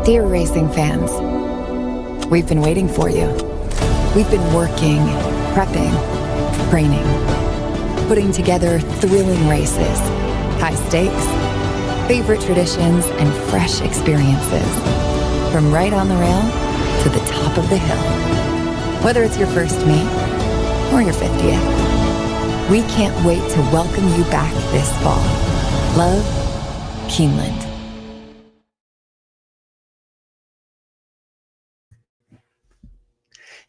Dear racing fans, we've been waiting for you. We've been working, prepping, training, putting together thrilling races, high stakes, favorite traditions, and fresh experiences. From right on the rail to the top of the hill. Whether it's your first meet or your 50th, we can't wait to welcome you back this fall. Love, Keeneland.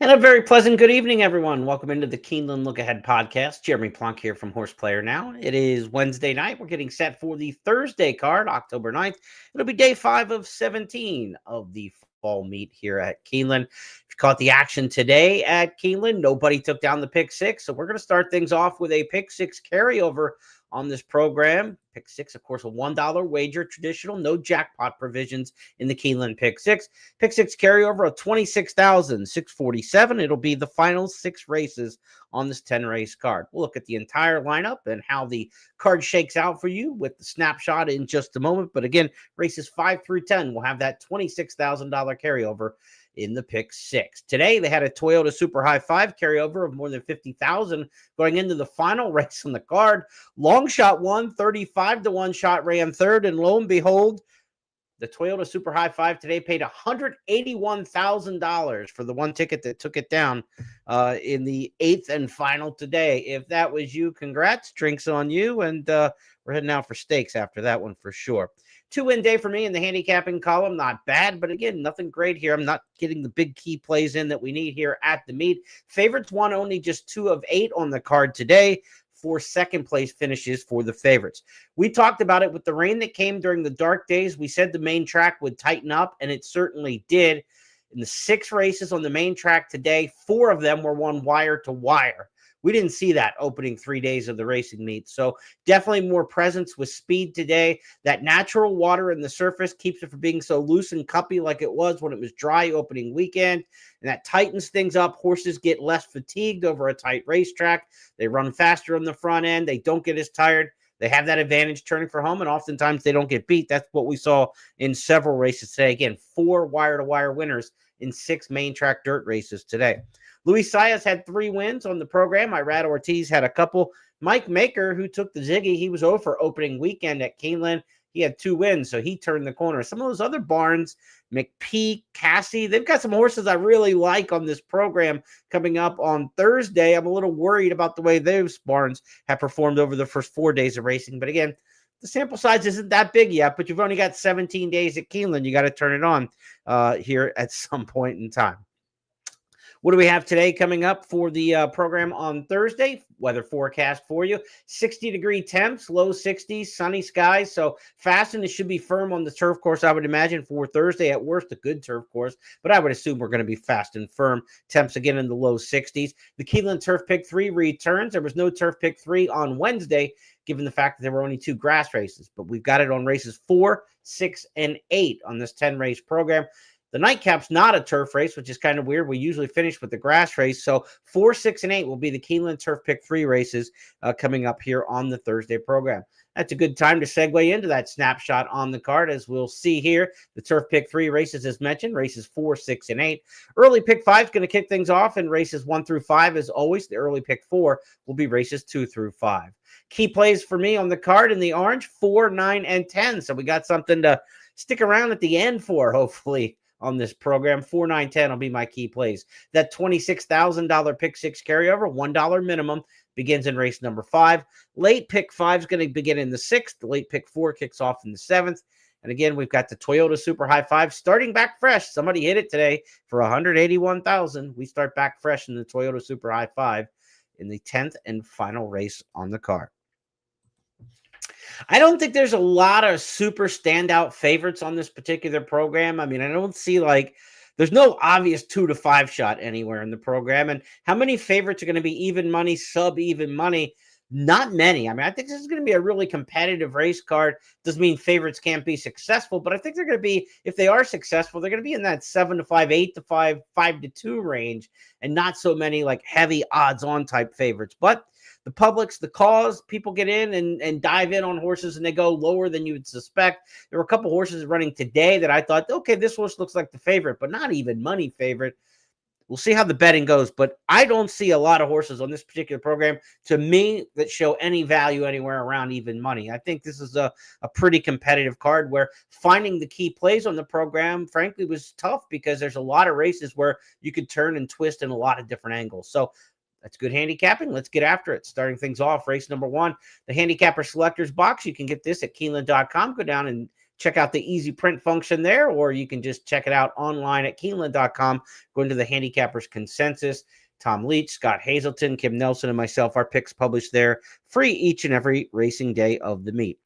And a very pleasant good evening, everyone. Welcome into the Keeneland Look Ahead podcast. Jeremy Plonk here from Horse Player Now. It is Wednesday night. We're getting set for the Thursday card, October 9th. It'll be day 5 of 17 of the fall meet here at Keeneland. If you caught the action today at Keeneland, nobody took down the pick 6. So we're going to start things off with a pick 6 carryover on this program. Pick 6, of course, a $1 wager, traditional, no jackpot provisions in the Keeneland pick 6. Pick 6 carryover of $26,647. It'll be the final 6 races on this 10-race card. We'll look at the entire lineup and how the card shakes out for you with the snapshot in just a moment. But again, races 5 through 10 will have that $26,000 carryover in the pick 6. Today, they had a Toyota Super High 5 carryover of more than $50,000 going into the final race on the card. Long shot won, 35-1 shot ran third, and lo and behold, the Toyota Super High 5 today paid $181,000 for the one ticket that took it down in the 8th and final today. If that was you, congrats, drinks on you, and we're heading out for steaks after that one for sure. 2-win day for me in the handicapping column. Not bad, but again, nothing great here. I'm not getting the big key plays in that we need here at the meet. Favorites won only just 2 of 8 on the card today. 4 second place finishes for the favorites. We talked about it with the rain that came during the dark days. We said the main track would tighten up, and it certainly did. In the 6 races on the main track today, 4 of them were won wire to wire. We didn't see that opening 3 days of the racing meet. So definitely more presence with speed today. That natural water in the surface keeps it from being so loose and cuppy like it was when it was dry opening weekend. And that tightens things up. Horses get less fatigued over a tight racetrack. They run faster on the front end. They don't get as tired. They have that advantage turning for home, and oftentimes they don't get beat. That's what we saw in several races today. Again, 4 wire-to-wire winners in 6 main track dirt races today. Luis Saez had 3 wins on the program. Irad Ortiz had a couple. Mike Maker, who took the Ziggy, he was over opening weekend at Keeneland. He had 2 wins, so he turned the corner. Some of those other barns, McPeak, Cassie, they've got some horses I really like on this program coming up on Thursday. I'm a little worried about the way those barns have performed over the first 4 days of racing. But again, the sample size isn't that big yet, but you've only got 17 days at Keeneland. You got to turn it on here at some point in time. What do we have today coming up for the program on Thursday? Weather forecast for you. 60-degree temps, low 60s, sunny skies. So fast, and it should be firm on the turf course, I would imagine, for Thursday. At worst, a good turf course. But I would assume we're going to be fast and firm. Temps again in the low 60s. The Keeneland Turf Pick 3 returns. There was no Turf Pick 3 on Wednesday, given the fact that there were only 2 grass races. But we've got it on races 4, 6, and 8 on this 10-race program. The nightcap's not a turf race, which is kind of weird. We usually finish with the grass race. So 4, 6, and 8 will be the Keeneland Turf Pick 3 races coming up here on the Thursday program. That's a good time to segue into that snapshot on the card. As we'll see here, the Turf Pick 3 races, as mentioned, races 4, 6, and 8. Early Pick 5 is going to kick things off in races 1 through 5. As always, the early Pick 4 will be races 2 through 5. Key plays for me on the card in the orange, 4, 9, and 10. So we got something to stick around at the end for, hopefully, on this program. 4, 9, 10 will be my key plays. That $26,000 pick 6 carryover, $1 minimum, begins in race number 5. Late pick 5 is going to begin in the 6th. The late pick 4 kicks off in the 7th. And again, we've got the Toyota Super High 5 starting back fresh. Somebody hit it today for $181,000. We start back fresh in the Toyota Super High 5 in the 10th and final race on the card. I don't think there's a lot of super standout favorites on this particular program. I mean, I don't see there's no obvious 2 to 5 shot anywhere in the program. And how many favorites are going to be even money, sub even money? Not many. I mean, I think this is going to be a really competitive race card. Doesn't mean favorites can't be successful, but I think they're going to be, if they are successful, they're going to be in that 7 to 5, 8 to 5, 5 to 2 range, and not so many heavy odds on type favorites. But the publics, the cause, people get in and dive in on horses and they go lower than you would suspect. There were a couple horses running today that I thought, okay, this horse looks like the favorite, but not even money favorite. We'll see how the betting goes, but I don't see a lot of horses on this particular program, to me, that show any value anywhere around even money. I think this is a pretty competitive card where finding the key plays on the program, frankly, was tough because there's a lot of races where you could turn and twist in a lot of different angles. So that's good handicapping. Let's get after it. Starting things off, race number 1, the handicapper selectors box. You can get this at Keeneland.com. Go down and check out the easy print function there, or you can just check it out online at Keeneland.com. Go into the handicappers consensus. Tom Leach, Scott Hazelton, Kim Nelson, and myself, our picks published there, free each and every racing day of the meet.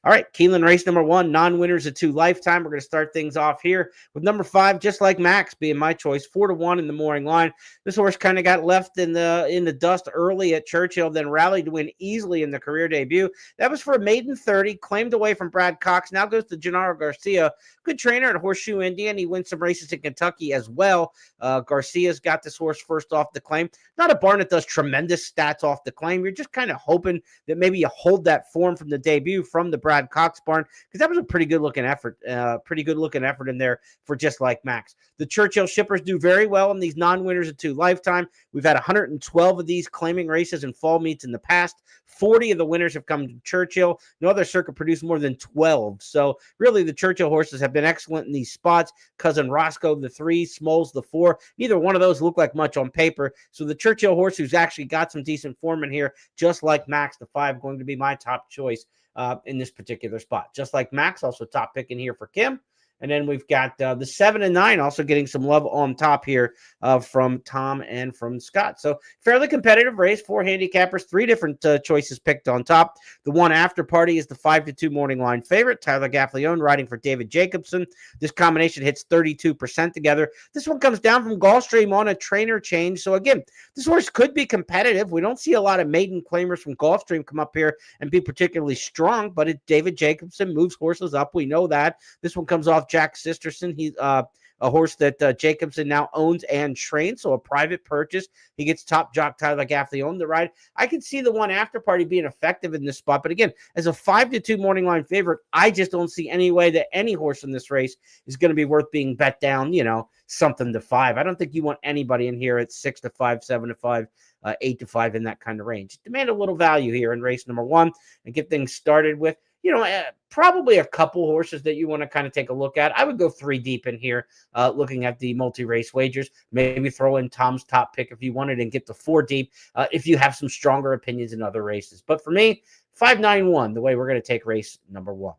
All right, Keeneland race number 1, non-winners of 2 lifetime. We're going to start things off here with number 5, Just Like Max, being my choice, 4-1 in the morning line. This horse kind of got left in the dust early at Churchill, then rallied to win easily in the career debut. That was for a maiden 30, claimed away from Brad Cox. Now goes to Gennaro Garcia, good trainer at Horseshoe Indian. He wins some races in Kentucky as well. Garcia's got this horse first off the claim. Not a barn that does tremendous stats off the claim. You're just kind of hoping that maybe you hold that form from the debut from the Brad Cox barn, because that was a pretty good looking effort. In there for Just Like Max. The Churchill shippers do very well in these non-winners of 2 lifetime. We've had 112 of these claiming races in fall meets in the past. 40 of the winners have come to Churchill. No other circuit produced more than 12. So really the Churchill horses have been excellent in these spots. Cousin Roscoe, the 3, Smoles, the 4. Neither one of those look like much on paper. So the Churchill horse who's actually got some decent form in here, Just Like Max, the 5, going to be my top choice in this particular spot. Just Like Max, also top pick in here for Kim. And then we've got the 7 and 9 also getting some love on top here from Tom and from Scott. So fairly competitive race, 4 handicappers, 3 different choices picked on top. The one after party is the 5-2 morning line favorite, Tyler Gaffalione riding for David Jacobson. This combination hits 32% together. This one comes down from Gulfstream on a trainer change. So again, this horse could be competitive. We don't see a lot of maiden claimers from Gulfstream come up here and be particularly strong, but David Jacobson moves horses up. We know that. This one comes off Jack Sisterson. He's a horse that Jacobson now owns and trains, so a private purchase. He gets top jock Tyler Gaffalione to ride. I can see the one after party being effective in this spot, but again, as a 5-2 morning line favorite, I just don't see any way that any horse in this race is going to be worth being bet down, something to 5. I don't think you want anybody in here at 6-5, 7-5, 8-5 in that kind of range. Demand a little value here in race number 1 and get things started with, probably a couple horses that you want to kind of take a look at. I would go 3 deep in here, looking at the multi-race wagers. Maybe throw in Tom's top pick if you wanted and get to 4 deep if you have some stronger opinions in other races. But for me, 5-9-1, the way we're going to take race number 1.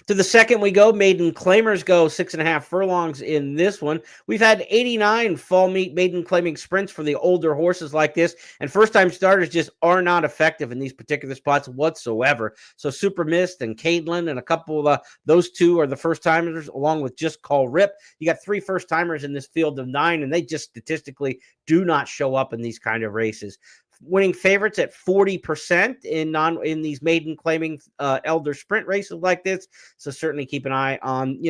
To the second we go. Maiden claimers go 6.5 furlongs in this one. We've had 89 fall meet maiden claiming sprints for the older horses like this, and first-time starters just are not effective in these particular spots whatsoever. So Super Mist and Keeneland and a couple of those 2 are the first-timers, along with Just Call Rip. You got 3 first-timers in this field of 9, and they just statistically do not show up in these kind of races. Winning favorites at 40% in these maiden claiming elder sprint races like this. So certainly keep an eye on,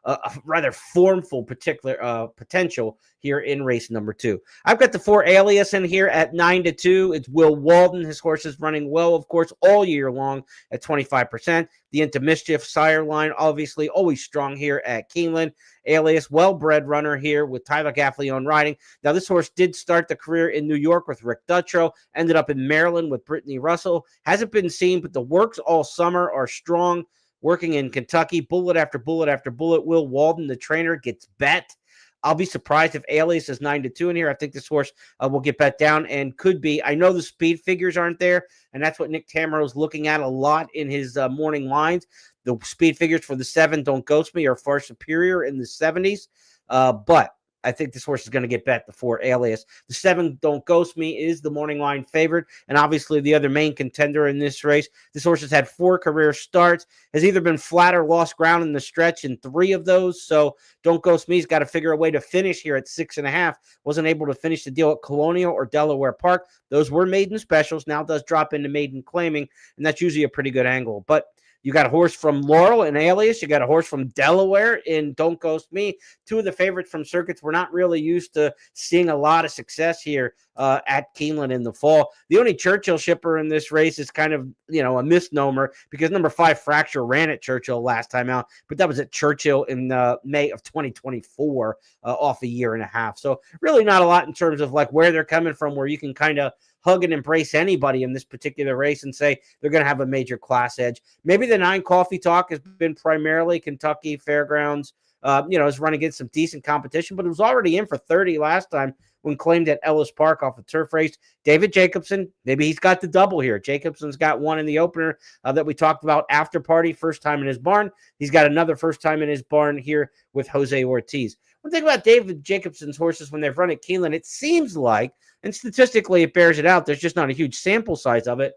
a rather formful particular potential here in race number 2. I've got the 4 Alias in here at 9-2. It's Will Walden. His horse is running well, of course, all year long at 25%. The Into Mischief sire line, obviously, always strong here at Keeneland. Alias, well-bred runner here with Tyler Gaffalione riding. Now, this horse did start the career in New York with Rick Dutrow, ended up in Maryland with Brittany Russell. Hasn't been seen, but the works all summer are strong. Working in Kentucky, bullet after bullet after bullet. Will Walden, the trainer, gets bet. I'll be surprised if Alias is 9-2 in here. I think this horse will get bet down and could be. I know the speed figures aren't there, and that's what Nick Tamero's looking at a lot in his morning lines. The speed figures for the 7 Don't Ghost Me are far superior in the 70s, but I think this horse is going to get bet, the 4 Alias. The 7 Don't Ghost Me is the morning line favorite, and obviously the other main contender in this race. This horse has had 4 career starts, has either been flat or lost ground in the stretch in 3 of those, so Don't Ghost Me's got to figure a way to finish here at 6.5. Wasn't able to finish the deal at Colonial or Delaware Park. Those were maiden specials, now does drop into maiden claiming, and that's usually a pretty good angle. But you got a horse from Laurel and Alias. You got a horse from Delaware in Don't Ghost Me. 2 of the favorites from circuits we're not really used to seeing a lot of success here at Keeneland in the fall. The only Churchill shipper in this race is kind of, a misnomer because number 5 Fracture ran at Churchill last time out, but that was at Churchill in May of 2024 off a year and a half. So really not a lot in terms of like where they're coming from, where you can kind of hug and embrace anybody in this particular race and say they're going to have a major class edge. Maybe the 9 Coffee Talk has been primarily Kentucky Fairgrounds, is running against some decent competition, but it was already in for 30 last time when claimed at Ellis Park off a turf race. David Jacobson, maybe he's got the double here. Jacobson's got one in the opener that we talked about, After Party, first time in his barn. He's got another first time in his barn here with Jose Ortiz. One thing about David Jacobson's horses when they've run at Keeneland, it seems like, and statistically it bears it out, there's just not a huge sample size of it.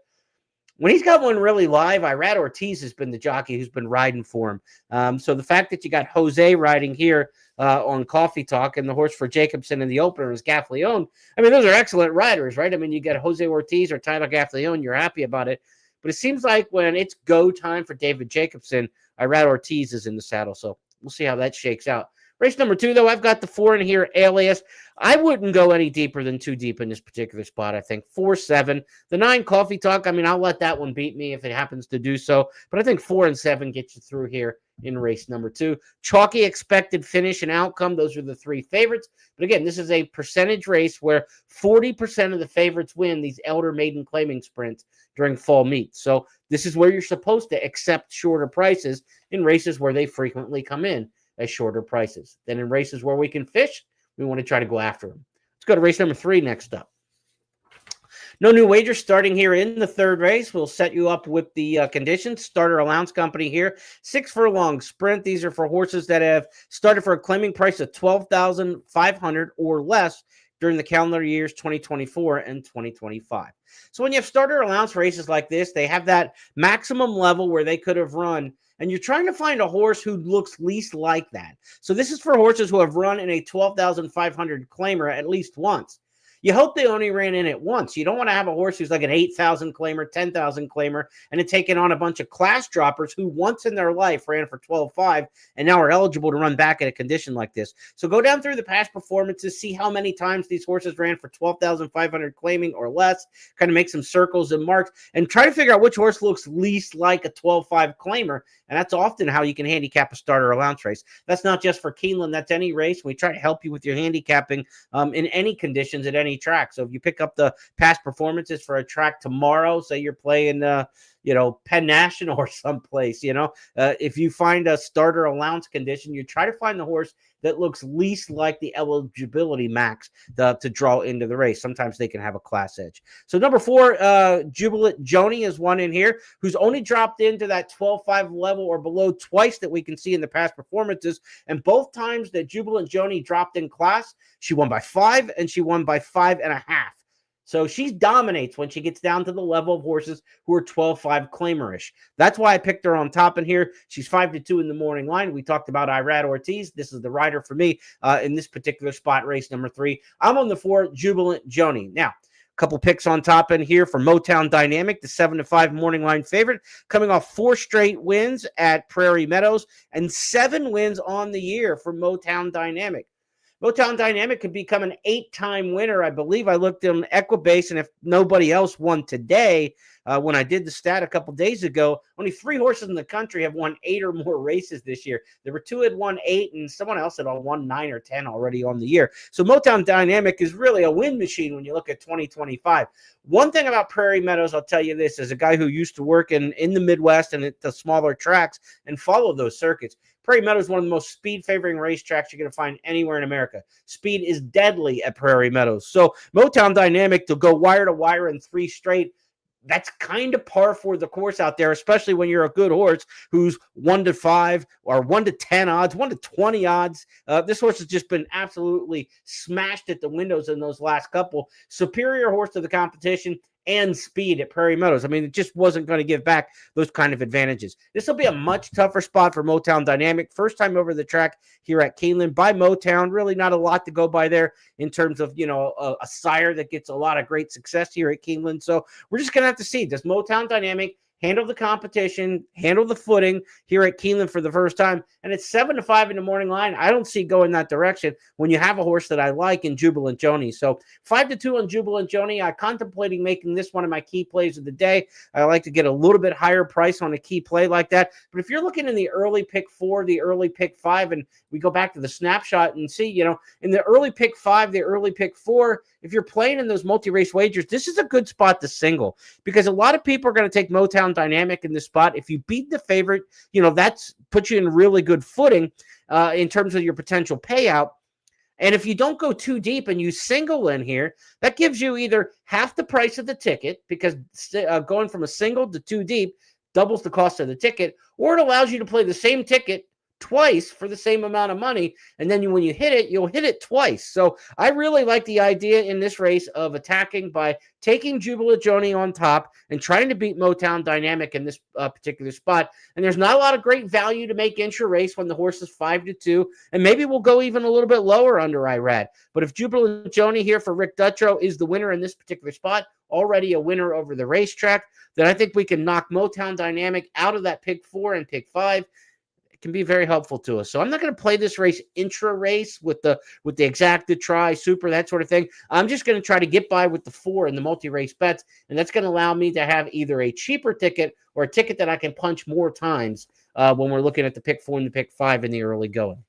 When he's got one really live, Irad Ortiz has been the jockey who's been riding for him. So the fact that you got Jose riding here on Coffee Talk and the horse for Jacobson in the opener is Gaffleone, I mean, those are excellent riders, right? I mean, you got Jose Ortiz or Tyler Gaffleone, you're happy about it. But it seems like when it's go time for David Jacobson, Irad Ortiz is in the saddle. So we'll see how that shakes out. Race number 2, though, I've got the 4 in here, Alias. I wouldn't go any deeper than 2 deep in this particular spot, I think. 4-7. The 9 Coffee Talk, I mean, I'll let that one beat me if it happens to do so. But I think 4 and 7 get you through here in race number 2. Chalky expected finish and outcome. Those are the 3 favorites. But again, this is a percentage race where 40% of the favorites win these Elder Maiden claiming sprints during fall meets. So this is where you're supposed to accept shorter prices in races where they frequently come in at shorter prices. Then in races where we can fish, we want to try to go after them. Let's go to race number 3 next up. No new wagers starting here in the 3rd race. We'll set you up with the conditions. Starter allowance company here. 6 furlong sprint. These are for horses that have started for a claiming price of $12,500 or less during the calendar years 2024 and 2025. So when you have starter allowance races like this, they have that maximum level where they could have run, and you're trying to find a horse who looks least like that. So this is for horses who have run in a 12,500 claimer at least once. You hope they only ran in it once. You don't want to have a horse who's like an 8,000 claimer, 10,000 claimer, and then taking on a bunch of class droppers who once in their life ran for 12.5 and now are eligible to run back at a condition like this. So go down through the past performances, see how many times these horses ran for 12,500 claiming or less, kind of make some circles and marks, and try to figure out which horse looks least like a 12.5 claimer. And that's often how you can handicap a starter allowance race. That's not just for Keeneland. That's any race. We try to help you with your handicapping in any conditions at any track. So if you pick up the past performances for a track tomorrow, say you're playing Penn National or someplace, if you find a starter allowance condition, you try to find the horse that looks least like the eligibility max to draw into the race. Sometimes they can have a class edge. So number 4, Jubilant Joni is one in here who's only dropped into that 12.5 level or below twice that we can see in the past performances. And both times that Jubilant Joni dropped in class, she won by 5 and she won by 5.5. So she dominates when she gets down to the level of horses who are 12.5 claimerish. That's why I picked her on top in here. She's 5-2 in the morning line. We talked about Irad Ortiz. This is the rider for me in this particular spot, race number 3. I'm on the 4, Jubilant Joni. Now, a couple picks on top in here for Motown Dynamic, the 7-5 morning line favorite, coming off 4 straight wins at Prairie Meadows and 7 wins on the year for Motown Dynamic. Motown Dynamic could become an 8-time winner. I believe I looked on Equibase, and if nobody else won today, when I did the stat a couple days ago, only 3 horses in the country have won 8 or more races this year. There were 2 had won 8, and someone else had won 9 or 10 already on the year. So Motown Dynamic is really a win machine when you look at 2025. One thing about Prairie Meadows, I'll tell you this, as a guy who used to work in the Midwest and at the smaller tracks and follow those circuits, Prairie Meadows is one of the most speed-favoring racetracks you're going to find anywhere in America. Speed is deadly at Prairie Meadows. So Motown Dynamic to go wire to wire in 3 straight, that's kind of par for the course out there, especially when you're a good horse who's 1-5 or 1-10 odds, 1-20 odds. This horse has just been absolutely smashed at the windows in those last couple. Superior horse to the competition and speed at Prairie Meadows. I mean, it just wasn't going to give back those kind of advantages. This will be a much tougher spot for Motown Dynamic. First time over the track here at Keeneland by Motown. Really not a lot to go by there in terms of, a sire that gets a lot of great success here at Keeneland. So we're just going to have to see. Does Motown Dynamic handle the competition, handle the footing here at Keeneland for the first time. And it's 7-5 in the morning line. I don't see going that direction when you have a horse that I like in Jubilant Joni. So 5-2 on Jubilant Joni. I'm contemplating making this one of my key plays of the day. I like to get a little bit higher price on a key play like that. But if you're looking in the early pick 4, the early pick 5, and we go back to the snapshot and see, in the early pick 5, the early pick 4, if you're playing in those multi-race wagers, this is a good spot to single, because a lot of people are going to take Motown Dynamic in this spot. If you beat the favorite, that's puts you in really good footing in terms of your potential payout. And if you don't go too deep and you single in here, that gives you either half the price of the ticket, because going from a single to 2 deep doubles the cost of the ticket, or it allows you to play the same ticket twice for the same amount of money, and then when you hit it, you'll hit it twice. So I really like the idea in this race of attacking by taking Jubilant Joni on top and trying to beat Motown Dynamic in this particular spot. And there's not a lot of great value to make intra-race when the horse is 5-2, and maybe we'll go even a little bit lower under IRAD. But if Jubilant Joni here for Rick Dutrow is the winner in this particular spot, already a winner over the racetrack, then I think we can knock Motown Dynamic out of that pick 4 and pick 5. Can be very helpful to us. So I'm not going to play this race intra-race with the exacta, try, super, that sort of thing. I'm just going to try to get by with the 4 in the multi-race bets, and that's going to allow me to have either a cheaper ticket or a ticket that I can punch more times when we're looking at the pick 4 and the pick 5 in the early going.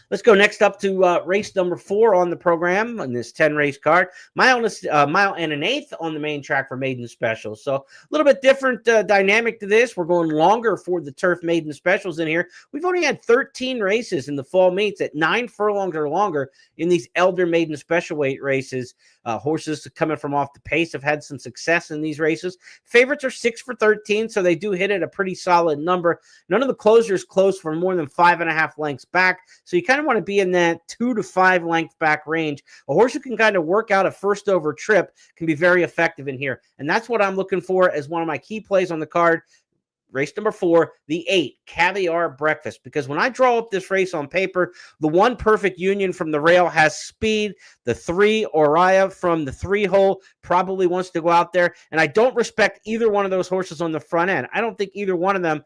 Let's go next up to race number 4 on the program on this 10-race card. Mile and an eighth on the main track for Maiden Specials. So a little bit different dynamic to this. We're going longer for the Turf Maiden Specials in here. We've only had 13 races in the fall meets at 9 furlongs or longer in these Elder Maiden Special Weight races. Horses coming from off the pace have had some success in these races. Favorites are 6 for 13, so they do hit at a pretty solid number. None of the closers close for more than 5.5 lengths back, so you kind of want to be in that 2 to 5 length back range. A horse who can kind of work out a first over trip can be very effective in here, and that's what I'm looking for as one of my key plays on the card. Race number 4, the 8, Caviar Breakfast. Because when I draw up this race on paper, the 1 Perfect Union from the rail has speed. The 3, Oriah from the 3 hole, probably wants to go out there. And I don't respect either one of those horses on the front end. I don't think either one of them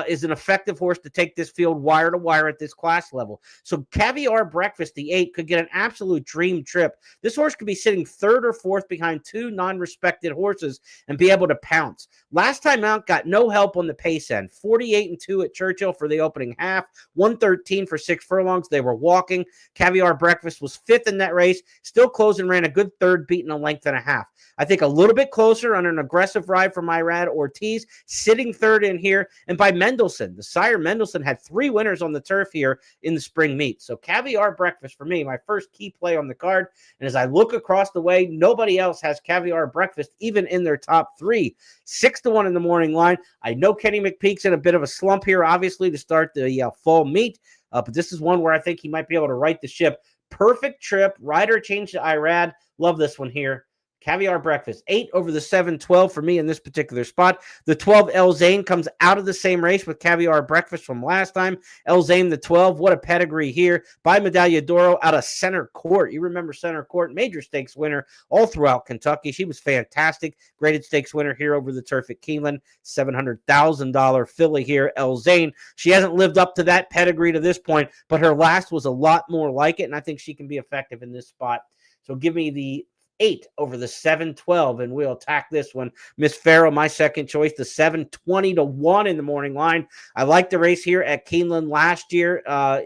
is an effective horse to take this field wire to wire at this class level. So Caviar Breakfast, the 8, could get an absolute dream trip. This horse could be sitting 3rd or 4th behind 2 non-respected horses and be able to pounce. Last time out, got no help on the pace end. 48-2 at Churchill for the opening half. 113 for 6 furlongs. They were walking. Caviar Breakfast was 5th in that race. Still closed and ran a good 3rd, beating a length and a half. I think a little bit closer on an aggressive ride from Irad Ortiz, sitting 3rd in here. And by Mendelssohn, the sire Mendelssohn had 3 winners on the turf here in the spring meet. So Caviar Breakfast for me, my first key play on the card. And as I look across the way, nobody else has Caviar Breakfast even in their top 3. 6-1 in the morning line. I know Kenny McPeak's in a bit of a slump here, obviously, to start the fall meet. But this is one where I think he might be able to right the ship. Perfect trip. Rider change to Irad. Love this one here. Caviar Breakfast, 8 over the 7-12 for me in this particular spot. The 12, El Zane, comes out of the same race with Caviar Breakfast from last time. El Zane, the 12, what a pedigree here. By Medaglia d'Oro out of Center Court. You remember Center Court, major stakes winner all throughout Kentucky. She was fantastic. Graded stakes winner here over the turf at Keeneland. $700,000 filly here, El Zane. She hasn't lived up to that pedigree to this point, but her last was a lot more like it, and I think she can be effective in this spot. So give me the 8 over the 7-12, and we'll attack this one. Miss Farrell, my second choice, the 7-20-1 in the morning line. I like the race here at Keeneland last year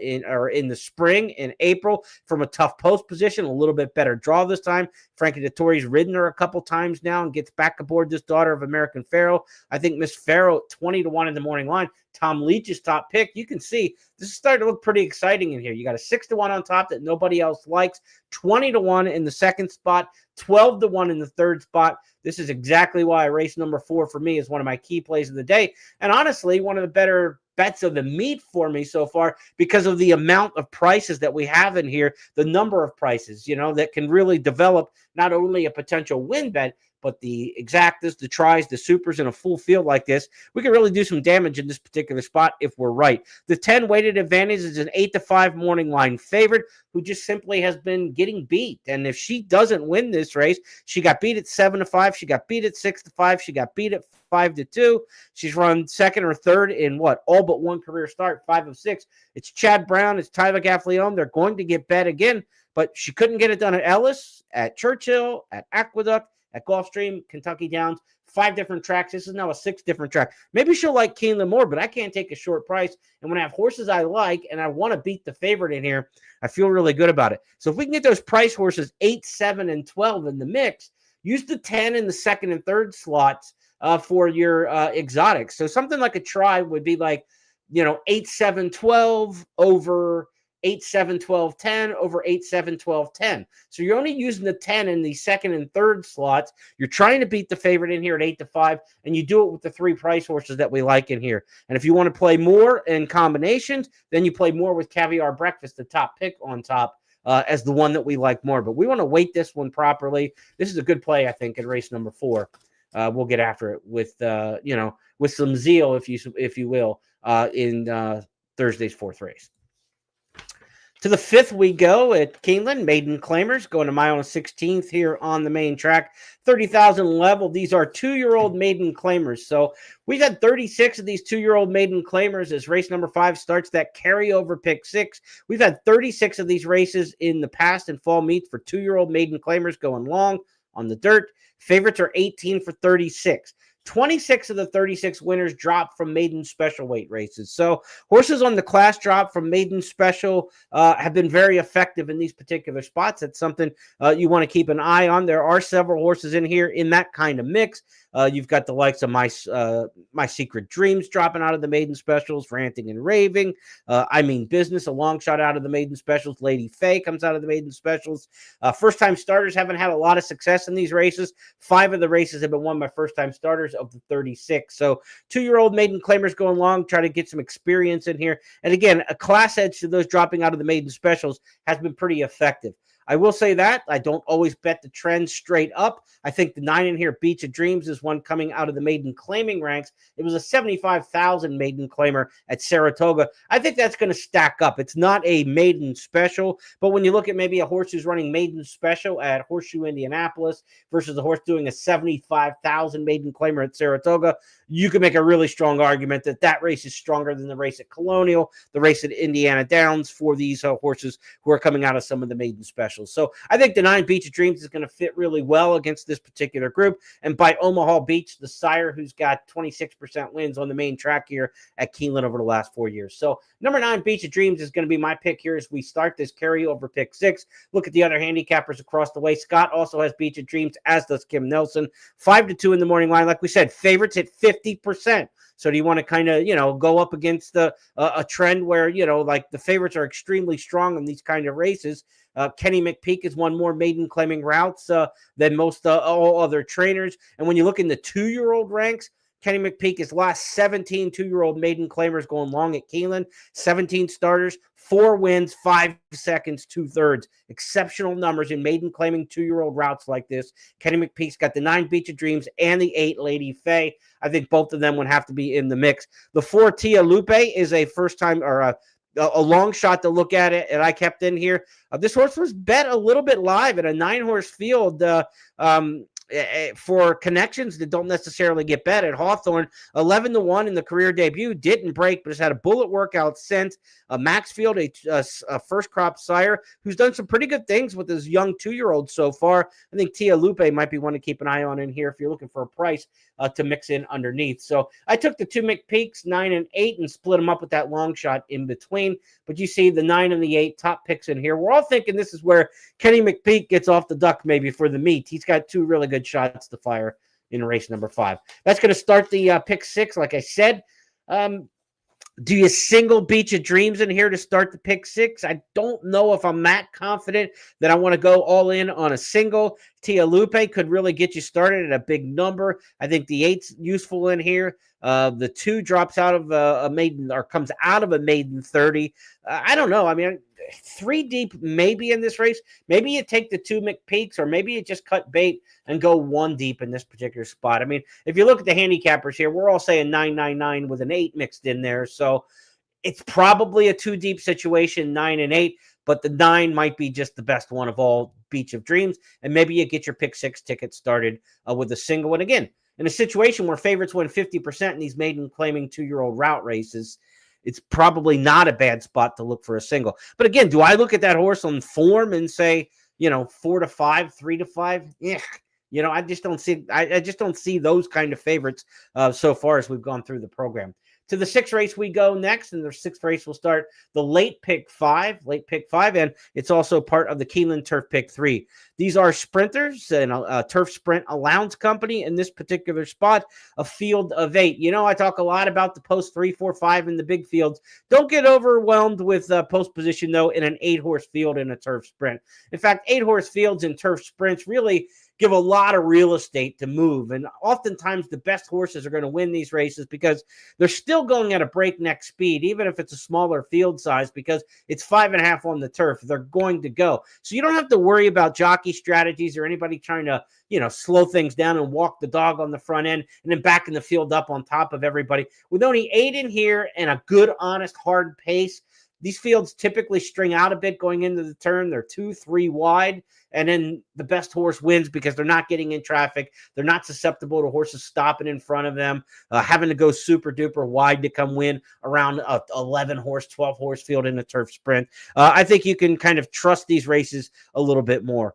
in the spring, in April, from a tough post position, a little bit better draw this time. Frankie Dettori's ridden her a couple times now and gets back aboard this daughter of American Pharaoh. I think Miss Farrell, 20-1 in the morning line. Tom Leach's top pick. You can see this is starting to look pretty exciting in here. You got a 6-1 on top that nobody else likes, 20-1 in the second spot, 12-1 in the third spot. This is exactly why race number 4 for me is one of my key plays of the day. And honestly, one of the better bets of the meet for me so far because of the amount of prices that we have in here, the number of prices, that can really develop not only a potential win bet, but the exactas, the tries, the supers in a full field like this, we can really do some damage in this particular spot if we're right. The 10 weighted advantage is an 8-5 morning line favorite who just simply has been getting beat. And if she doesn't win this race, she got beat at 7-5, she got beat at 6-5, she got beat at 5-2. She's run second or third in all but one career start, 5 of 6. It's Chad Brown, it's Tyler Gaffleone. They're going to get bet again, but she couldn't get it done at Ellis, at Churchill, at Aqueduct, at Gulfstream, Kentucky Downs, 5 different tracks. This is now a 6 different track. Maybe she'll like Keeneland more, but I can't take a short price. And when I have horses I like and I want to beat the favorite in here, I feel really good about it. So if we can get those price horses 8, 7, and 12 in the mix, use the 10 in the second and third slots for your exotics. So something like a try would be like, 8, 7, 12 over 8, 7, 12, 10 over 8, 7, 12, 10. So you're only using the 10 in the second and third slots. You're trying to beat the favorite in here at 8-5, and you do it with the 3 price horses that we like in here. And if you want to play more in combinations, then you play more with Caviar Breakfast, the top pick on top, as the one that we like more. But we want to weight this one properly. This is a good play, I think, in race number 4. We'll get after it with, with some zeal, if you will, in Thursday's 4th race. To the 5th we go at Keeneland, maiden claimers, going to mile and 16th here on the main track, 30,000 level. These are 2-year-old maiden claimers. So we've had 36 of these 2-year-old maiden claimers as race number 5 starts that carryover pick 6. We've had 36 of these races in the past in fall meets for 2-year-old maiden claimers going long on the dirt. Favorites are 18 for 36. 26 of the 36 winners dropped from maiden special weight races. So horses on the class drop from maiden special have been very effective in these particular spots. That's something you want to keep an eye on. There are several horses in here in that kind of mix. You've got the likes of My Secret Dreams dropping out of the maiden specials, Ranting and Raving. I Mean Business, a long shot out of the maiden specials. Lady Faye comes out of the maiden specials. First-time starters haven't had a lot of success in these races. 5 of the races have been won by first-time starters of the 36. So 2-year-old maiden claimers going long, try to get some experience in here. And again, a class edge to those dropping out of the maiden specials has been pretty effective. I will say that I don't always bet the trend straight up. I think the 9 in here, Beach of Dreams, is one coming out of the maiden claiming ranks. It was a 75,000 maiden claimer at Saratoga. I think that's going to stack up. It's not a maiden special, but when you look at maybe a horse who's running maiden special at Horseshoe Indianapolis versus a horse doing a 75,000 maiden claimer at Saratoga, you can make a really strong argument that that race is stronger than the race at Colonial, the race at Indiana Downs for these horses who are coming out of some of the maiden specials. So I think the 9 Beach of Dreams is going to fit really well against this particular group. And by Omaha Beach, the sire who's got 26% wins on the main track here at Keeneland over the last 4 years. So number 9 Beach of Dreams is going to be my pick here as we start this carryover pick 6. Look at the other handicappers across the way. Scott also has Beach of Dreams, as does Kim Nelson. 5-2 in the morning line. Like we said, favorites at 50%. So do you want to kind of, go up against a trend where, like the favorites are extremely strong in these kind of races? Kenny McPeak has won more maiden claiming routes than most all other trainers. And when you look in the 2-year-old ranks, Kenny McPeak has lost 17 2-year-old maiden claimers going long at Keeneland, 17 starters, 4 wins, 5 seconds, 2/3. Exceptional numbers in maiden claiming 2-year-old routes like this. Kenny McPeak's got the 9 Beach of Dreams and the 8 Lady Faye. I think both of them would have to be in the mix. The 4 Tia Lupe is a first time or a long shot to look at it, and I kept in here. This horse was bet a little bit live at a 9-horse field for connections that don't necessarily get bet at Hawthorne. 11-1 in the career debut, didn't break, but has had a bullet workout since. Maxfield, a first crop sire who's done some pretty good things with his young 2-year-old so far. I think Tia Lupe might be one to keep an eye on in here if you're looking for a price to mix in underneath. So I took the 2 McPeaks, 9 and 8, and split them up with that long shot in between. But you see the 9 and the 8 top picks in here. We're all thinking this is where Kenny McPeak gets off the duck maybe for the meet. He's got 2 really good shots to fire in race number 5. That's going to start the pick 6, like I said. Do you single Beach of Dreams in here to start the pick 6? I don't know if I'm that confident that I want to go all in on a single. Tia Lupe could really get you started at a big number. I think the 8's useful in here. The 2 drops out of a maiden or comes out of a maiden 30. I don't know. I mean, 3 deep maybe in this race. Maybe you take the 2 McPeaks, or maybe you just cut bait and go 1 deep in this particular spot. I mean, if you look at the handicappers here, we're all saying 999 with an 8 mixed in there. So it's probably a 2 deep situation, 9 and 8, but the 9 might be just the best one of all, Beach of Dreams. And maybe you get your pick 6 ticket started with a single. And again, in a situation where favorites win 50% in these maiden claiming 2-year-old route races, it's probably not a bad spot to look for a single. But again, do I look at that horse on form and say, 4 to 5, 3 to 5? Yeah. I just don't see those kind of favorites so far as we've gone through the program. To the 6th race we go next, and the 6th race will start the late pick 5, and it's also part of the Keeneland Turf Pick 3. These are sprinters and a turf sprint allowance company in this particular spot, a field of 8. I talk a lot about the post 3, 4, 5 in the big fields. Don't get overwhelmed with post position, though, in an 8-horse field in a turf sprint. In fact, 8-horse fields in turf sprints really give a lot of real estate to move. And oftentimes the best horses are going to win these races because they're still going at a breakneck speed, even if it's a smaller field size, because it's 5.5 on the turf. They're going to go. So you don't have to worry about jockey strategies or anybody trying to, slow things down and walk the dog on the front end and then back in the field up on top of everybody. With only 8 in here and a good, honest, hard pace, these fields typically string out a bit going into the turn. They're 2, 3 wide, and then the best horse wins because they're not getting in traffic. They're not susceptible to horses stopping in front of them, having to go super duper wide to come win around a 11-horse, 12-horse field in a turf sprint. I think you can kind of trust these races a little bit more.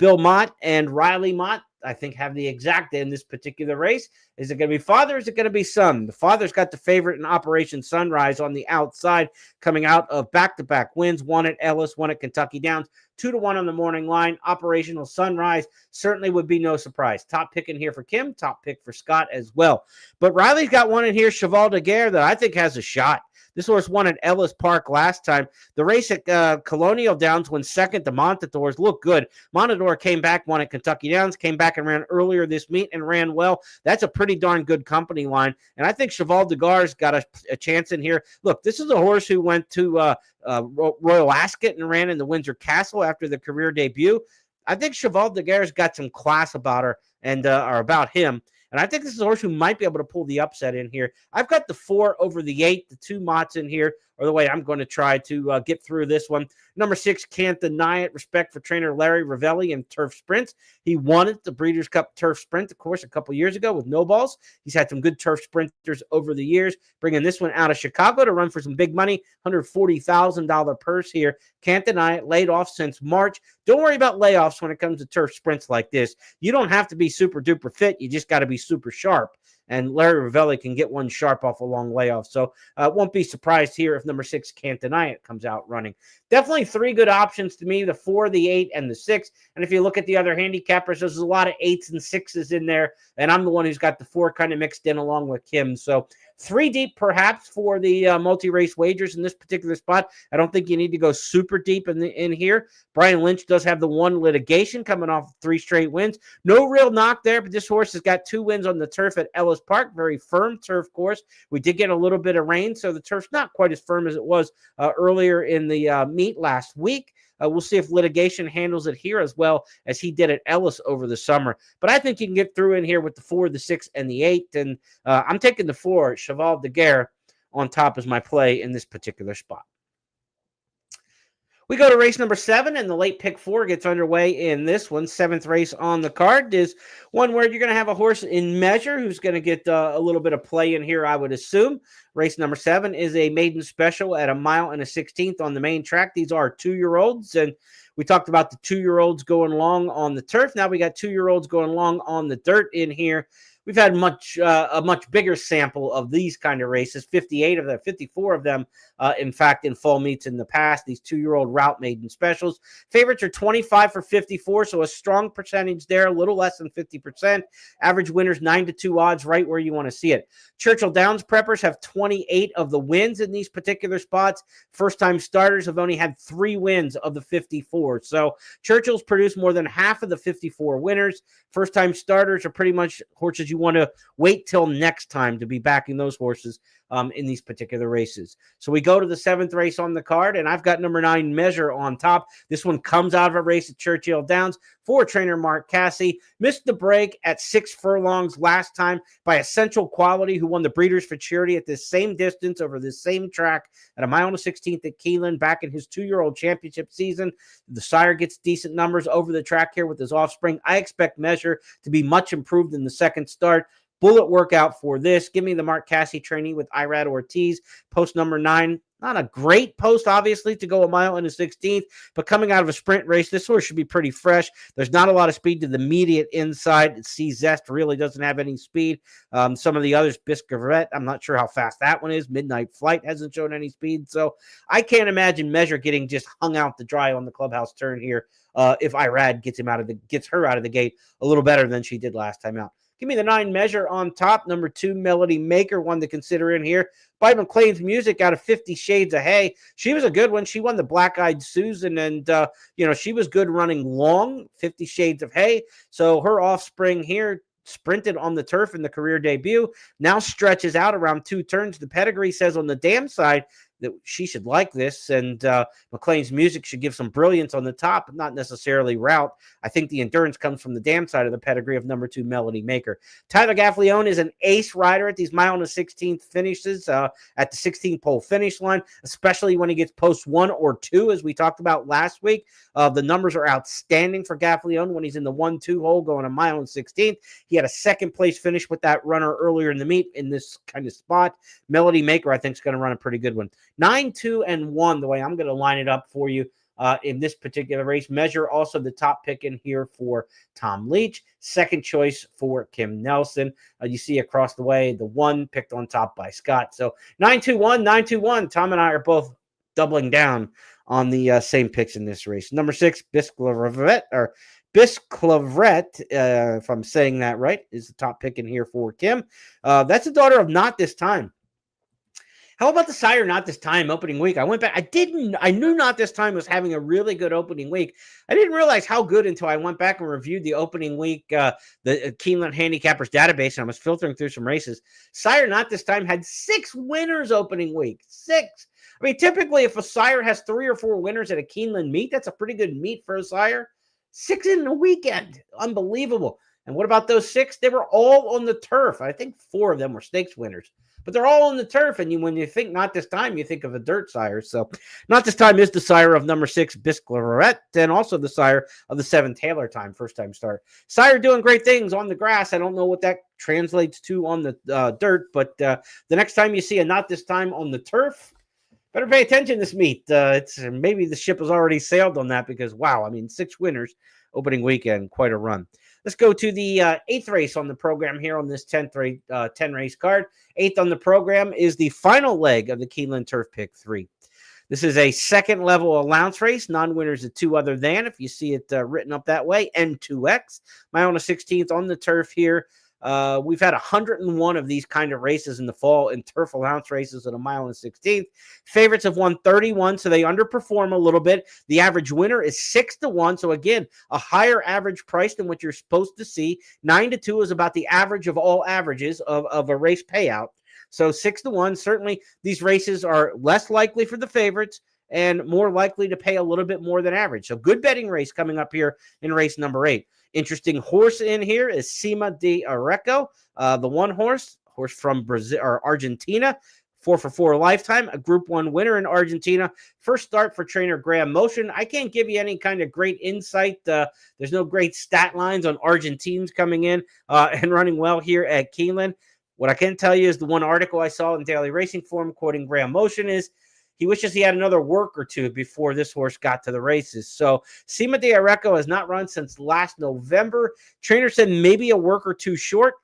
Bill Mott and Riley Mott, I think, have the exact in this particular race. Is it going to be father or is it going to be son? The father's got the favorite in Operation Sunrise on the outside, coming out of back-to-back wins, 1 at Ellis, 1 at Kentucky Downs, 2-1 on the morning line. Operational Sunrise certainly would be no surprise. Top pick in here for Kim, top pick for Scott as well. But Riley's got one in here, Cheval de Guerre, that I think has a shot. This horse won at Ellis Park last time. The race at Colonial Downs went second to Montador's. Looked good. Montador came back, won at Kentucky Downs, came back and ran earlier this meet and ran well. That's a pretty darn good company line. And I think Cheval de Guerre's got a chance in here. Look, this is a horse who went to Royal Ascot and ran in the Windsor Castle after the career debut. I think Cheval de Guerre's got some class about her and or about him. And I think this is a horse who might be able to pull the upset in here. I've got the 4 over the 8, the 2 Motts in here, or the way I'm going to try to get through this one. Number 6, Can't Deny It. Respect for trainer Larry Ravelli in turf sprints. He won it, the Breeders' Cup turf sprint, of course, a couple years ago with No Balls. He's had some good turf sprinters over the years, bringing this one out of Chicago to run for some big money, $140,000 purse here. Can't Deny It, laid off since March. Don't worry about layoffs when it comes to turf sprints like this. You don't have to be super duper fit. You just got to be super sharp. And Larry Ravelli can get one sharp off a long layoff. So won't be surprised here if number 6, Can't Deny It, comes out running. Definitely 3 good options to me, the 4, the 8, and the 6. And if you look at the other handicappers, there's a lot of 8s and 6s in there. And I'm the one who's got the 4 kind of mixed in along with Kim. So 3 deep perhaps for the multi-race wagers in this particular spot. I don't think you need to go super deep in here. Brian Lynch does have the 1 litigation coming off 3 straight wins. No real knock there, but this horse has got 2 wins on the turf at Ellis Park. Very firm turf course. We did get a little bit of rain, so the turf's not quite as firm as it was earlier in the meet last week. We'll see if litigation handles it here as well as he did at Ellis over the summer. But I think you can get through in here with the 4, the 6, and the 8. And I'm taking the 4, Cheval de Guerre, on top as my play in this particular spot. We go to race number 7, and the late pick 4 gets underway in this one. 7th race on the card is one where you're going to have a horse in measure who's going to get a little bit of play in here, I would assume. Race number 7 is a maiden special at 1 mile and a 16th on the main track. These are 2-year-olds, and we talked about the 2-year-olds going long on the turf. Now we got 2-year-olds going long on the dirt in here. We've had a much bigger sample of these kind of races, 58 of them, 54 of them, in fact, in fall meets in the past, these 2-year-old route maiden specials. Favorites are 25 for 54, so a strong percentage there, a little less than 50%. Average winners 9-2 odds, right where you want to see it. Churchill Downs preppers have 28 of the wins in these particular spots. First-time starters have only had 3 wins of the 54. So Churchill's produced more than half of the 54 winners. First-time starters are pretty much horses you want to wait till next time to be backing those horses in these particular races. So we go to the 7th race on the card, and I've got number 9, Measure, on top. This one comes out of a race at Churchill Downs for trainer Mark Casse. Missed the break at 6 furlongs last time by Essential Quality, who won the Breeders' Futurity at this same distance over this same track at a mile and a 16th at Keeneland back in his 2-year-old championship season. The sire gets decent numbers over the track here with his offspring. I expect Measure to be much improved in the second start. Bullet workout for this. Give me the Mark Casse trainee with Irad Ortiz. Post number 9. Not a great post, obviously, to go a mile and a 16th, but coming out of a sprint race, this horse should be pretty fresh. There's not a lot of speed to the immediate inside. C Zest really doesn't have any speed. Some of the others, Biscaret, I'm not sure how fast that one is. Midnight Flight hasn't shown any speed. So I can't imagine Measure getting just hung out to dry on the clubhouse turn here if Irad gets her out of the gate a little better than she did last time out. Give me the 9, Measure, on top. Number 2, Melody Maker, one to consider in here. By McLean's Music out of 50 Shades of Hay. She was a good one. She won the Black Eyed Susan, and, she was good running long, 50 Shades of Hay. So her offspring here sprinted on the turf in the career debut, now stretches out around 2 turns. The pedigree says on the dam side that she should like this, and McLean's Music should give some brilliance on the top, not necessarily route. I think the endurance comes from the dam side of the pedigree of number 2, Melody Maker. Tyler Gaffleone is an ace rider at these mile and a 16th finishes at the 16th pole finish line, especially when he gets post 1 or 2, as we talked about last week. The numbers are outstanding for Gaffleone when he's in the 1-2 hole going a mile and 16th. He had a second place finish with that runner earlier in the meet in this kind of spot. Melody Maker, I think, is going to run a pretty good one. 9, 2, and 1, the way I'm going to line it up for you in this particular race. Measure, also the top pick in here for Tom Leach. Second choice for Kim Nelson. You see across the way, the 1 picked on top by Scott. So 9, 2, 1, 9, 2, 1. Tom and I are both doubling down on the same picks in this race. Number 6, Bisclavret, if I'm saying that right, is the top pick in here for Kim. That's a daughter of Not This Time. How about the sire Not This Time opening week? I went back. I knew Not This Time was having a really good opening week. I didn't realize how good until I went back and reviewed the opening week, the Keeneland Handicappers database, and I was filtering through some races. Sire Not This Time had 6 winners opening week. 6. I mean, typically if a sire has 3 or 4 winners at a Keeneland meet, that's a pretty good meet for a sire. 6 in a weekend. Unbelievable. And what about those 6? They were all on the turf. I think 4 of them were stakes winners. But they're all on the turf, and when you think Not This Time, you think of a dirt sire. So Not This Time is the sire of number 6, Bisclavret, and also the sire of the 7 Taylor Time, first-time start. Sire doing great things on the grass. I don't know what that translates to on the dirt, but the next time you see a Not This Time on the turf, better pay attention this meet. Maybe the ship has already sailed on that because, wow, 6 winners opening weekend, quite a run. Let's go to the 8th race on the program here on this 10 race card. 8th on the program is the final leg of the Keeneland Turf Pick 3. This is a second level allowance race. Non-winners of 2 other than, if you see it written up that way, N2X. Mile and a 16th on the turf here. We've had 101 of these kind of races in the fall in turf allowance races at a mile and 16th. Favorites have won 31, so they underperform a little bit. The average winner is 6-1. So again, a higher average price than what you're supposed to see. 9-2 is about the average of all averages of a race payout. So 6-1, certainly these races are less likely for the favorites and more likely to pay a little bit more than average. So good betting race coming up here in race number 8. Interesting horse in here is Cima de Areco, the 1 horse from Brazil or Argentina, 4-for-4 lifetime, a Group 1 winner in Argentina. First start for trainer Graham Motion. I can't give you any kind of great insight. There's no great stat lines on Argentines coming in and running well here at Keeneland. What I can tell you is the one article I saw in Daily Racing Form quoting Graham Motion is he wishes he had another work or 2 before this horse got to the races. So Cima de Areco has not run since last November. Trainer said maybe a work or 2 short.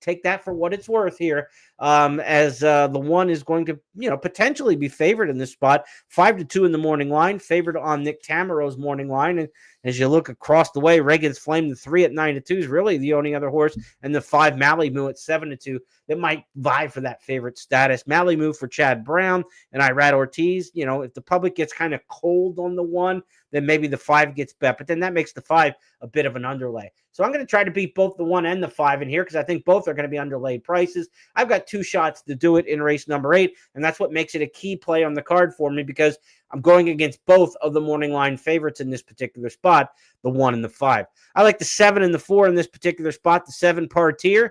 Take that for what it's worth here, as the 1 is going to, potentially be favored in this spot. 5-2 in the morning line, favored on Nick Tamaro's morning line. And as you look across the way, Reagan's Flame, the 3 at 9-2 is really the only other horse, and the 5 Malibu at 7-2 that might vie for that favorite status. Malibu for Chad Brown and Irad Ortiz. If the public gets kind of cold on the 1, then maybe the 5 gets bet. But then that makes the 5 a bit of an underlay. So I'm going to try to beat both the 1 and the 5 in here because I think both are going to be underlaid prices. I've got 2 shots to do it in race number 8, and that's what makes it a key play on the card for me because I'm going against both of the morning line favorites in this particular spot, the 1 and the 5. I like the 7 and the 4 in this particular spot, the 7 Partier,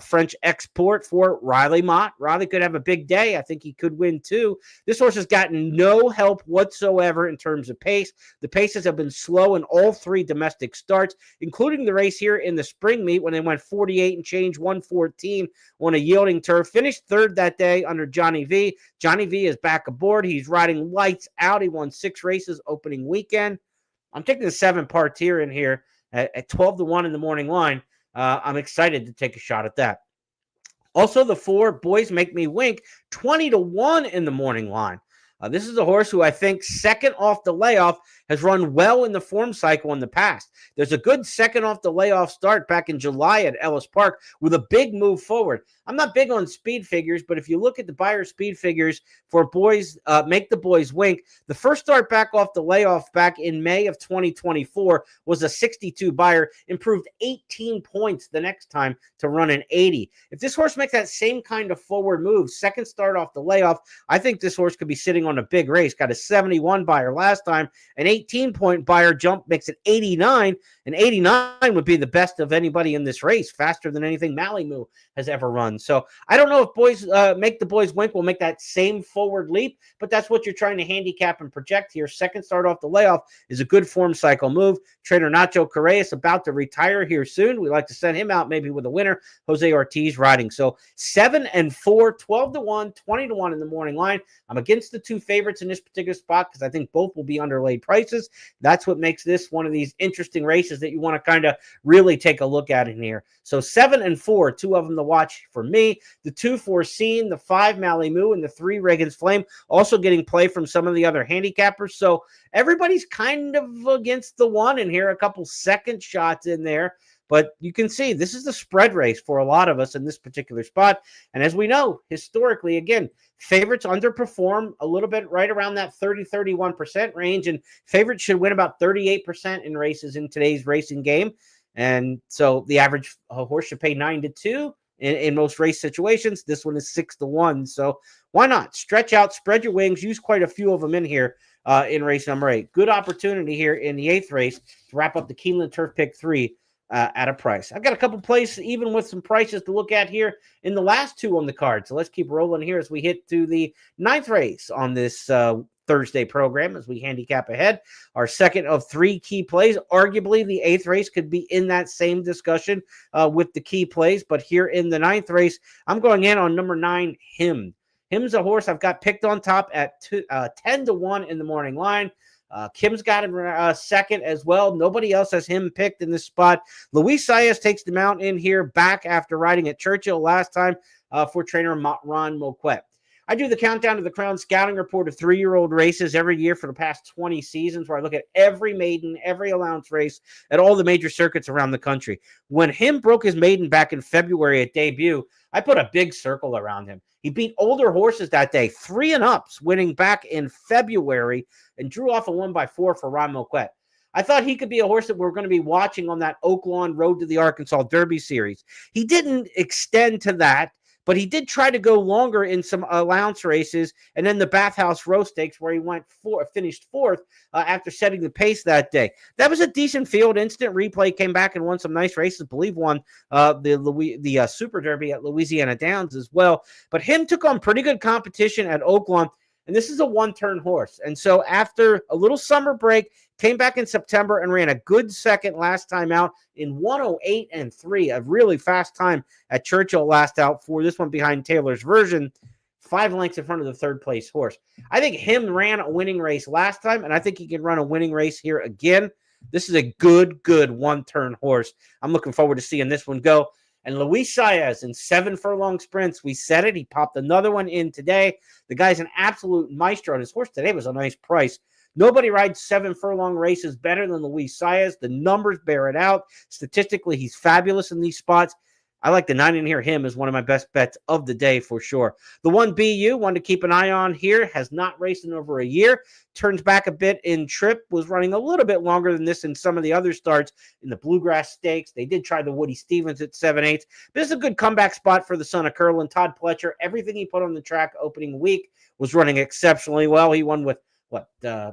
French export for Riley Mott. Riley could have a big day. I think he could win too. This horse has gotten no help whatsoever in terms of pace. The paces have been slow in all 3 domestic starts, including the race here in the spring meet when they went 48 and change, 114 on a yielding turf. Finished 3rd that day under Johnny V. Johnny V is back aboard. He's riding lights out. He won 6 races opening weekend. I'm taking the 7 Partier in here at 12-1 in the morning line. I'm excited to take a shot at that. Also, the 4 Boys Make Me Wink, 20-1 in the morning line. This is a horse who I think second off the layoff has run well in the form cycle in the past. There's a good second off the layoff start back in July at Ellis Park with a big move forward. I'm not big on speed figures, but if you look at the Beyer speed figures for Boys Make the Boys Wink, the first start back off the layoff back in May of 2024 was a 62 Beyer, improved 18 points the next time to run an 80. If this horse makes that same kind of forward move, second start off the layoff, I think this horse could be sitting on a big race. Got a 71 Beyer last time, an 18-point Beyer jump makes it 89, and 89 would be the best of anybody in this race, faster than anything Malimu has ever run. So I don't know if Boys Make the Boys Wink will make that same forward leap, but that's what you're trying to handicap and project here. Second start off the layoff is a good form cycle move. Trainer Nacho Correa is about to retire here soon. We like to send him out maybe with a winner. Jose Ortiz riding. So 7 and 4, 12-1, 20-1 in the morning line. I'm against the 2 favorites in this particular spot because I think both will be underlaid prices. That's what makes this one of these interesting races that you want to kind of really take a look at in here. So 7 and 4, 2 of them to watch for me. The 2 Foreseen, the 5 Malimu, and the 3 Reagan's Flame also getting play from some of the other handicappers. So everybody's kind of against the 1 in here, a couple second shots in there. But you can see this is the spread race for a lot of us in this particular spot. And as we know, historically, again, favorites underperform a little bit right around that 30-31% range. And favorites should win about 38% in races in today's racing game. And so the average horse should pay 9-2 in most race situations. This one is 6-1. So why not stretch out, spread your wings, use quite a few of them in here in race number 8. Good opportunity here in the 8th race to wrap up the Keeneland Turf Pick 3 at a price. I've got a couple plays, even with some prices to look at here in the last 2 on the card. So let's keep rolling here as we hit to the 9th race on this Thursday program as we handicap ahead. Our second of 3 key plays. Arguably, the 8th race could be in that same discussion with the key plays. But here in the 9th race, I'm going in on number 9, Him. Him's a horse I've got picked on top at 10-1 in the morning line. Kim's got him second as well. Nobody else has him picked in this spot. Luis Saez takes the mount in here back after riding at Churchill last time for trainer Ron Moquet. I do the countdown to the Crown Scouting Report of 3-year-old races every year for the past 20 seasons where I look at every maiden, every allowance race at all the major circuits around the country. When Him broke his maiden back in February at debut, I put a big circle around him. He beat older horses that day, 3-ups, winning back in February, and drew off a 1x4 for Ron Moquet. I thought he could be a horse that we're going to be watching on that Oaklawn Road to the Arkansas Derby series. He didn't extend to that, but he did try to go longer in some allowance races, and then the Bathhouse Row Stakes where he finished 4th after setting the pace that day. That was a decent field. Instant Replay came back and won some nice races. I believe won the Super Derby at Louisiana Downs as well. But Him took on pretty good competition at Oaklawn, and this is a one-turn horse. And so after a little summer break, came back in September and ran a good second last time out in 1:08.3, a really fast time at Churchill last out for this one behind Taylor's Version, 5 lengths in front of the 3rd place horse. I think Him ran a winning race last time, and I think he can run a winning race here again. This is a good one-turn horse. I'm looking forward to seeing this one go. And Luis Saez in 7 furlong sprints, we said it. He popped another one in today. The guy's an absolute maestro, and his horse today was a nice price. Nobody rides 7 furlong races better than Luis Saez. The numbers bear it out. Statistically, he's fabulous in these spots. I like the 9 in here. Him is one of my best bets of the day for sure. The 1 BU, one to keep an eye on here, has not raced in over a year. Turns back a bit in trip, was running a little bit longer than this in some of the other starts in the Bluegrass Stakes. They did try the Woody Stevens at 7/8. This is a good comeback spot for the son of Curlin, Todd Pletcher. Everything he put on the track opening week was running exceptionally well. He won with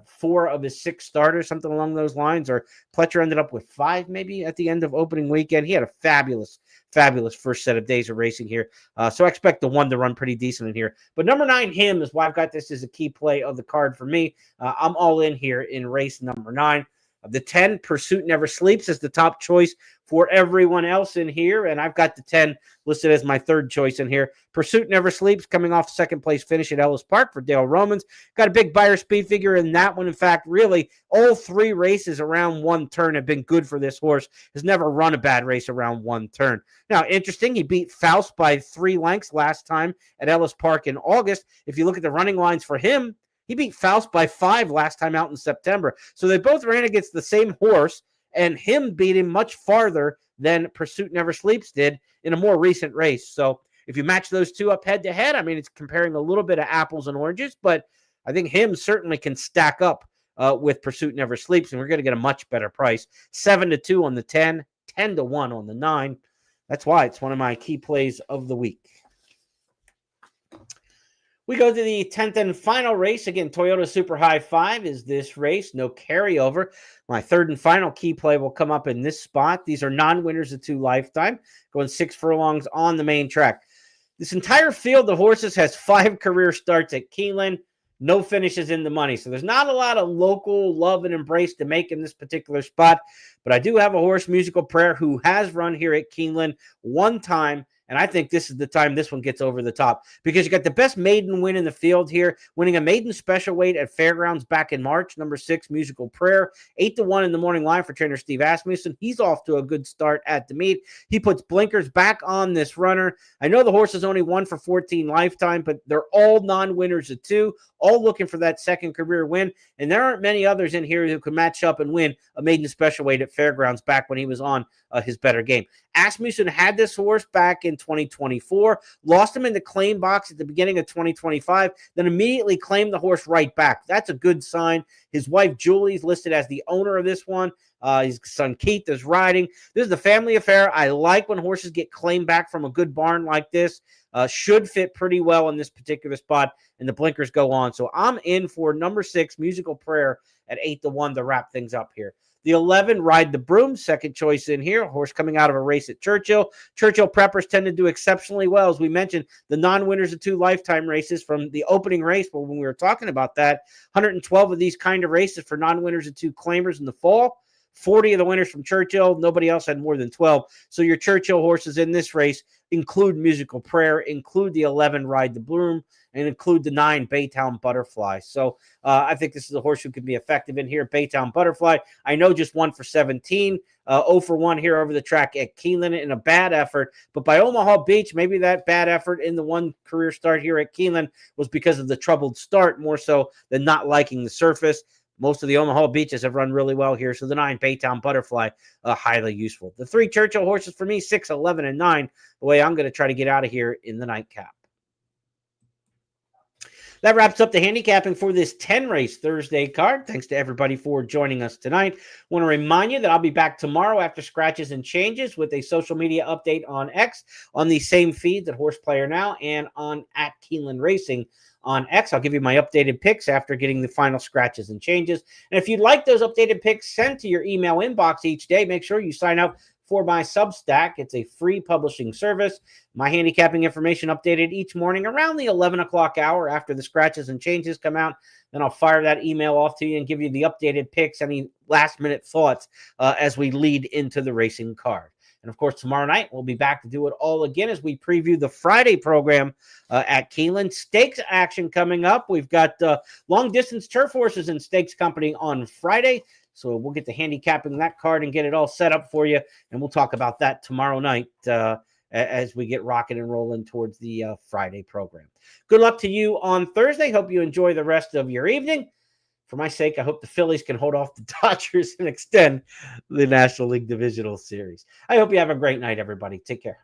4 of his 6 starters, something along those lines, or Pletcher ended up with 5 maybe at the end of opening weekend. He had a fabulous first set of days of racing here. So I expect the 1 to run pretty decent in here. But number 9, him, is why I've got this as a key play of the card for me. I'm all in here in race number 9. The 10, Pursuit Never Sleeps, is the top choice for everyone else in here, and I've got the 10 listed as my third choice in here. Pursuit Never Sleeps, coming off second place finish at Ellis Park for Dale Romans. Got a big buyer speed figure in that one. In fact, really, all 3 races around 1 turn have been good for this horse. Has never run a bad race around 1 turn. Now, interesting, he beat Faust by 3 lengths last time at Ellis Park in August. If you look at the running lines for him, he beat Faust by 5 last time out in September. So they both ran against the same horse, and him beat him much farther than Pursuit Never Sleeps did in a more recent race. So if you match those 2 up head-to-head, I mean, it's comparing a little bit of apples and oranges, but I think him certainly can stack up with Pursuit Never Sleeps, and we're going to get a much better price. 7-2 on the 10, 10-1 on the 9. That's why it's one of my key plays of the week. We go to the 10th and final race. Again, Toyota Super High 5 is this race. No carryover. My third and final key play will come up in this spot. These are non-winners of 2 lifetime, going 6 furlongs on the main track. This entire field of horses has 5 career starts at Keeneland. No finishes in the money. So there's not a lot of local love and embrace to make in this particular spot. But I do have a horse, Musical Prayer, who has run here at Keeneland 1 time. And I think this is the time this one gets over the top, because you got the best maiden win in the field here, winning a maiden special weight at Fairgrounds back in March. Number 6, Musical Prayer, 8-1 in the morning line for trainer Steve Asmussen. He's off to a good start at the meet. He puts blinkers back on this runner. I know the horse has only won for 14 lifetime, but they're all non-winners of 2, all looking for that second career win. And there aren't many others in here who can match up and win a maiden special weight at Fairgrounds back when he was on his better game. Asmussen had this horse back in 2024, lost him in the claim box at the beginning of 2025, then immediately claimed the horse right back. That's a good sign. His wife, Julie, is listed as the owner of this one. His son, Keith, is riding. This is a family affair. I like when horses get claimed back from a good barn like this. Should fit pretty well in this particular spot, and the blinkers go on. So I'm in for number 6, Musical Prayer, at 8-1 to wrap things up here. The 11, Ride the Broom, second choice in here. A horse coming out of a race at Churchill. Churchill preppers tend to do exceptionally well. As we mentioned, the non-winners of 2 lifetime races from the opening race, but when we were talking about that, 112 of these kind of races for non-winners of 2 claimers in the fall. 40 of the winners from Churchill. Nobody else had more than 12. So your Churchill horses in this race include Musical Prayer, include the 11, Ride the Broom, and include the 9, Baytown Butterfly. So I think this is a horse who could be effective in here. Baytown Butterfly, I know, just 1 for 17, 0 for 1 here over the track at Keeneland in a bad effort. But by Omaha Beach, maybe that bad effort in the 1 career start here at Keeneland was because of the troubled start more so than not liking the surface. Most of the Omaha Beaches have run really well here. So the 9, Baytown Butterfly, highly useful. The 3 Churchill horses for me, 6, 11, and 9, the way I'm going to try to get out of here in the nightcap. That wraps up the handicapping for this 10-race Thursday card. Thanks to everybody for joining us tonight. I want to remind you that I'll be back tomorrow after Scratches and Changes with a social media update on X on the same feeds at Horse Player Now and on at Keeneland Racing on X. I'll give you my updated picks after getting the final Scratches and Changes. And if you'd like those updated picks sent to your email inbox each day, make sure you sign up for my Substack. It's a free publishing service. My handicapping information updated each morning around the 11 o'clock hour after the Scratches and Changes come out. Then I'll fire that email off to you and give you the updated picks, any last-minute thoughts as we lead into the racing card. And, of course, tomorrow night we'll be back to do it all again as we preview the Friday program at Keeneland. Stakes action coming up. We've got long-distance turf horses in Stakes Company on Friday. So we'll get to handicapping that card and get it all set up for you. And we'll talk about that tomorrow night as we get rocking and rolling towards the Friday program. Good luck to you on Thursday. Hope you enjoy the rest of your evening. For my sake, I hope the Phillies can hold off the Dodgers and extend the National League Divisional Series. I hope you have a great night, everybody. Take care.